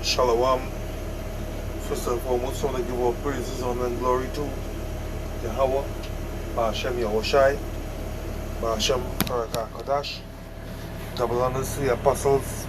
Shalom. First and foremost, I want to give all praises, honor, and glory to Yahweh, Ba'ashem Yahushai, Ba'ashem Kodash. Double honors to the apostles,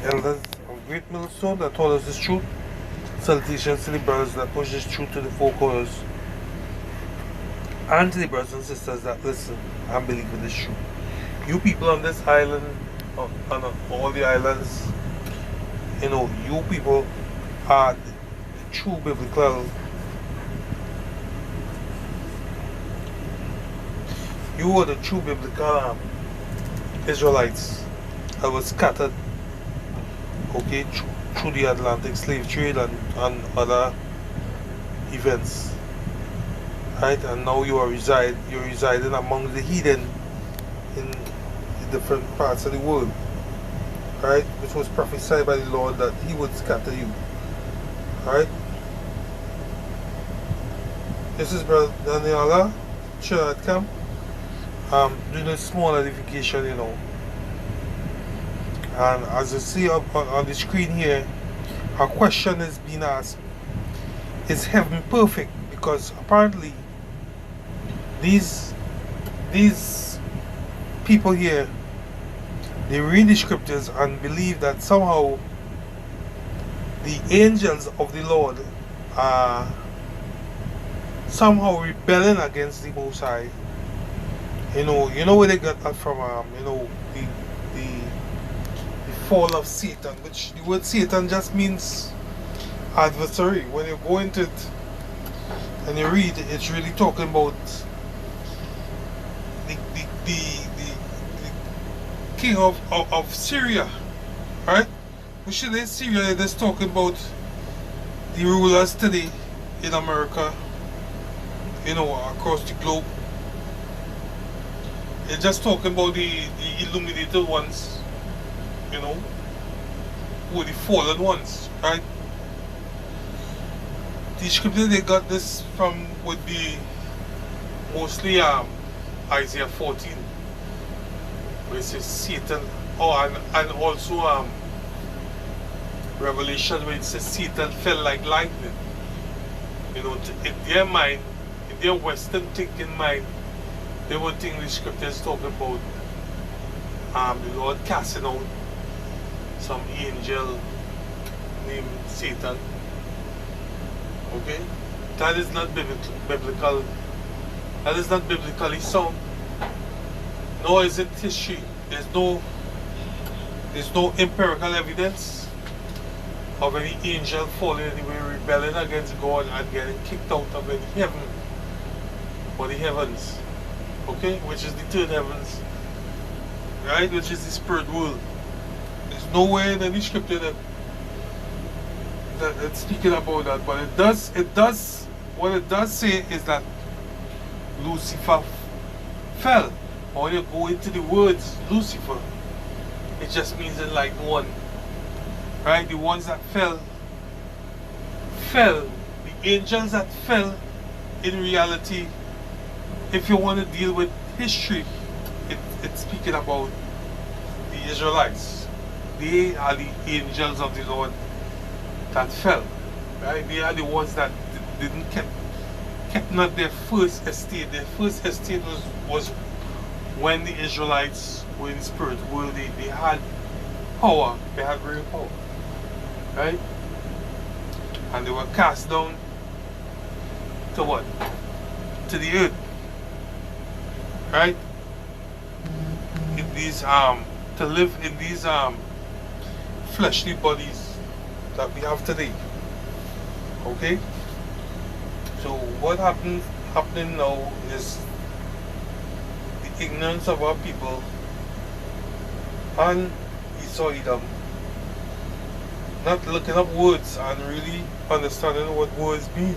elders of Great Millstone that taught us this truth. Salutations to the brothers that push this truth to the four corners, and to the brothers and sisters that listen and believe in this truth. You people on this island, on all the islands, you people are the true biblical. You are the true biblical Israelites that was scattered, through the Atlantic slave trade and other events, right? And now you're residing among the heathen in the different parts of the world, right? Which was prophesied by the Lord that He would scatter you, right? This is Brother Daniela, Trinidad Camp. Doing a small edification, And as you see up on the screen here, a question is being asked: is heaven perfect? Because apparently these people here, they read the scriptures and believe that somehow the angels of the Lord are somehow rebelling against the Most High. You know where they got that from? The fall of Satan, which the word Satan just means adversary. When you go into it and you read, it's really talking about the king of Syria, right? Which is Syria, they're just talking about the rulers today in America, across the globe. They're just talking about the illuminated ones, who are the fallen ones, right? The scripture they got this from would be mostly Isaiah 14, where it says Satan, and also Revelation, where it says Satan fell like lightning. In their mind, in their Western thinking mind, they would think the scriptures talking about the Lord casting out some angel named Satan. Okay? That is not biblical. That is not biblically sound. Nor is it history. There's no empirical evidence of any angel falling anywhere, rebelling against God and getting kicked out of any heaven or the heavens. Okay? Which is the third heavens. Right? Which is the spirit world. There's nowhere in any scripture that it's speaking about that, but what it does say is that Lucifer fell. Or when you go into the words Lucifer, it just means enlightened one. Right? The ones that fell. The angels that fell, in reality, if you want to deal with history, it's speaking about the Israelites. They are the angels of the Lord that fell. Right? They are the ones that didn't kept not their first estate. Their first estate was when the Israelites were in spirit world. They had power. They had real power. Right? And they were cast down to what? To the earth. Right? In these to live in these fleshly bodies that we have today. Okay? So what happening now is the ignorance of our people and Esau Edom not looking up words and really understanding what words mean.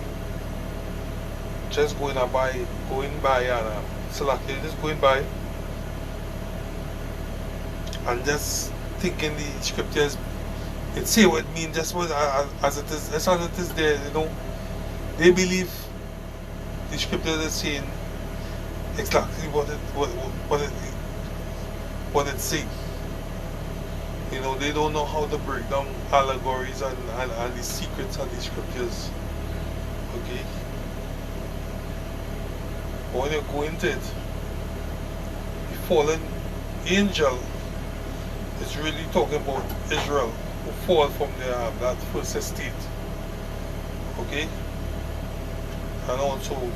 Just going by and selecting, just going by and just thinking the scriptures, it say what it means just as it is, as it is there, They believe the scriptures is saying exactly what it say. You know, they don't know how to break down allegories and the secrets of the scriptures. Okay? But when you go into it, the fallen angel is really talking about Israel who fall from that first estate. Okay? And also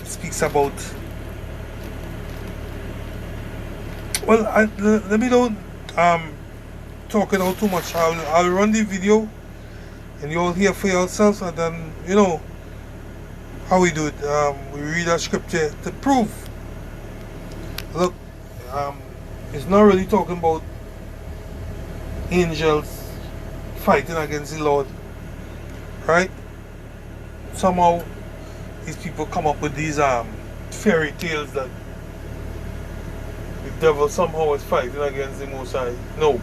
speaks about, well, let me don't talk it out too much. I'll run the video and you'll hear for yourselves, and then you know how we do it. We read our scripture to prove. Look, it's not really talking about angels fighting against the Lord, right? Somehow these people come up with these fairy tales that the devil somehow is fighting against the Most High. No.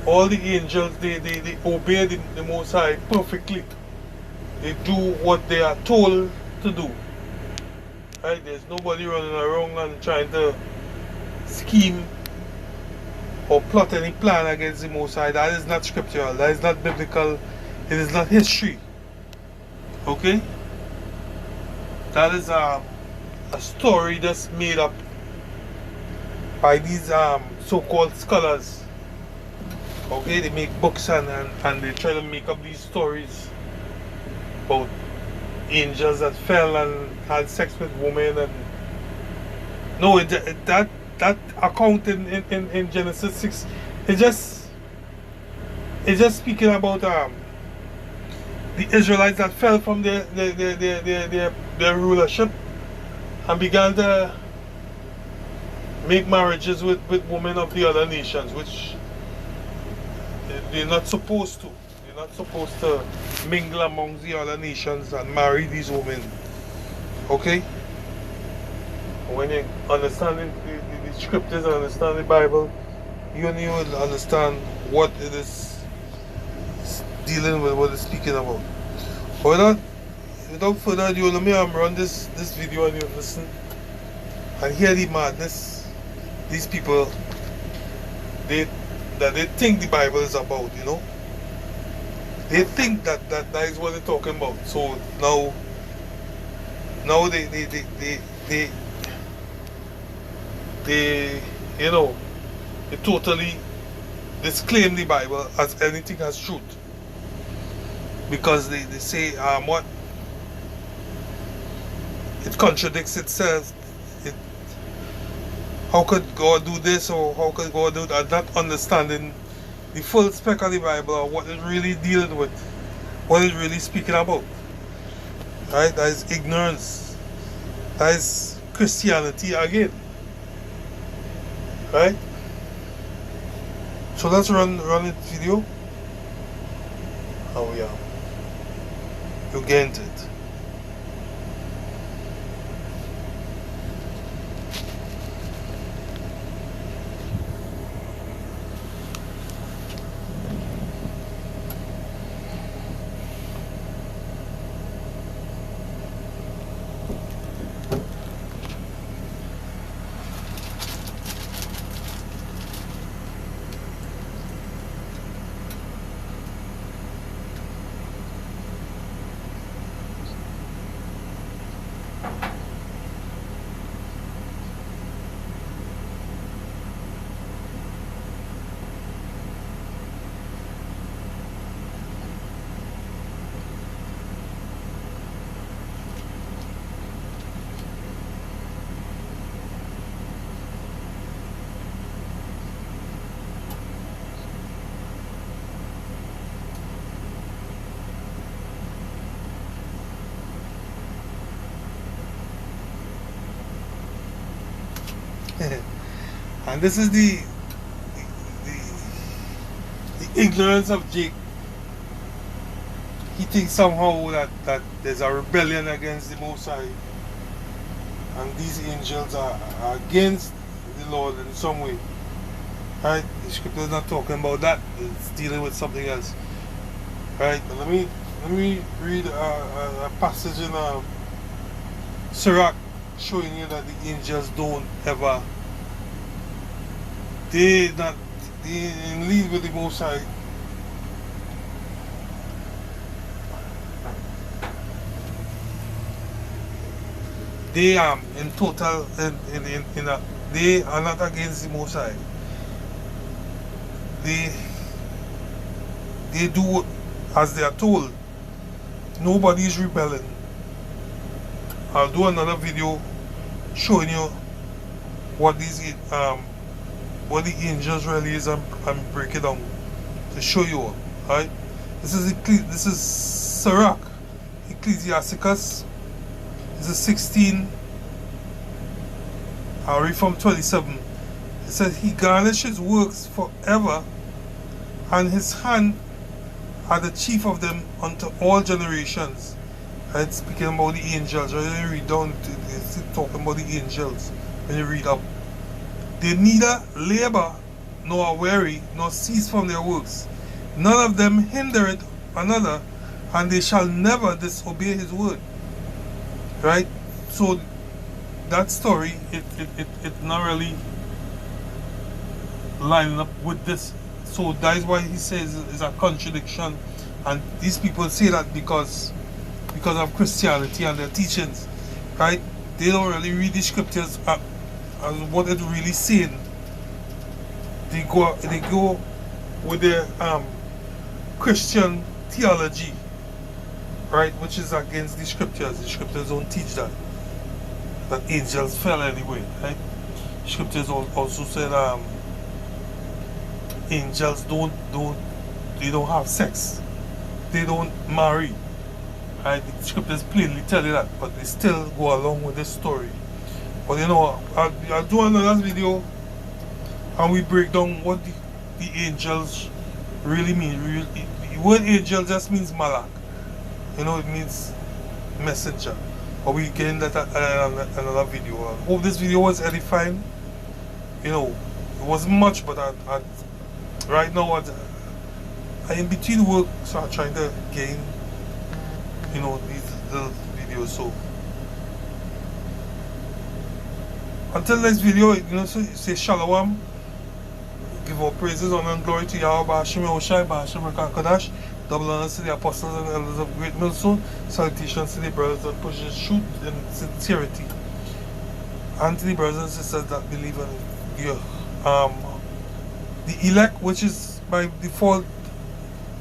All the angels, they obey the Most High perfectly. They do what they are told to do. Right? There's nobody running around and trying to scheme or plot any plan against the Most High. That is not scriptural. That is not biblical. It is not history. Okay? That is a story that's made up by these so-called scholars. Okay? They make books and they try to make up these stories about angels that fell and had sex with women. And no, that account in Genesis 6, it's just speaking about the Israelites that fell from their rulership and began to make marriages with women of the other nations, which they're not supposed to. They're not supposed to mingle amongst the other nations and marry these women. Okay? When you understand the scriptures and understand the Bible, you will understand what it is dealing with, what it's speaking about. But without further ado, let me run this video and you listen and hear the madness these people they think the Bible is about, you know. They think that is what they're talking about. So now they you know, they totally disclaim the Bible as anything as truth, because they say what it contradicts itself. How could God do this, or how could God do that? Not understanding the full spec of the Bible, or what it's really dealing with, what it's really speaking about. Right? That is ignorance. That is Christianity again. Right? So let's run the video. Oh yeah. You get it. And this is the ignorance of Jake. He thinks somehow that there's a rebellion against the Most High, and these angels are against the Lord in some way. Right? The scripture is not talking about that. It's dealing with something else. Right? But let me read a passage Sirach showing you that the angels don't ever, they not, they in league with the Most High. They in total in a, they are not against the Most High. They do as they are told. Nobody is rebelling. I'll do another video showing you what these what the angels really is and break it down to show you all. Alright? This is Sirach, Ecclesiasticus. This is 16. I'll read from 27. It says, He garnishes works forever, and His hand are the chief of them unto all generations. Right? Speaking about the angels. When you read down, it's talking about the angels. When you read up, they neither labor nor are weary, nor cease from their works. None of them hindereth another, and they shall never disobey His word. Right? So that story, it not really lining up with this. So that is why he says it's a contradiction, and these people say that because of Christianity and their teachings, right? They don't really read the scriptures as what it's really saying. They go with their Christian theology, right, which is against the scriptures. The scriptures don't teach that angels fell anyway, right? Scriptures also said angels don't have sex, they don't marry, right? The scriptures plainly tell you that, but they still go along with this story. But you know, I'll do another video and we break down what the angels really mean. The word angel just means malak. You know, it means messenger. But we get in that another video. I hope this video was edifying. You know, it wasn't much, but right now I in between work, so I'm trying to gain, you know, these little videos. So until next video, you know, so say shalom. Give all praises, honor and glory to Yahweh, Hashem Yahushai, Hashem Rakakadash. Double honors to the apostles and elders of Great Millstone. Salutations to the brothers that push the truth in sincerity. And to the brothers and sisters that believe in you. The elect, which is by default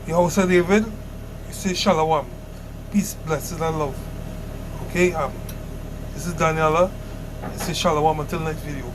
the house of David, you say shalom. Peace, blessings, and love. Okay, this is Daniela. I say shalom until next video.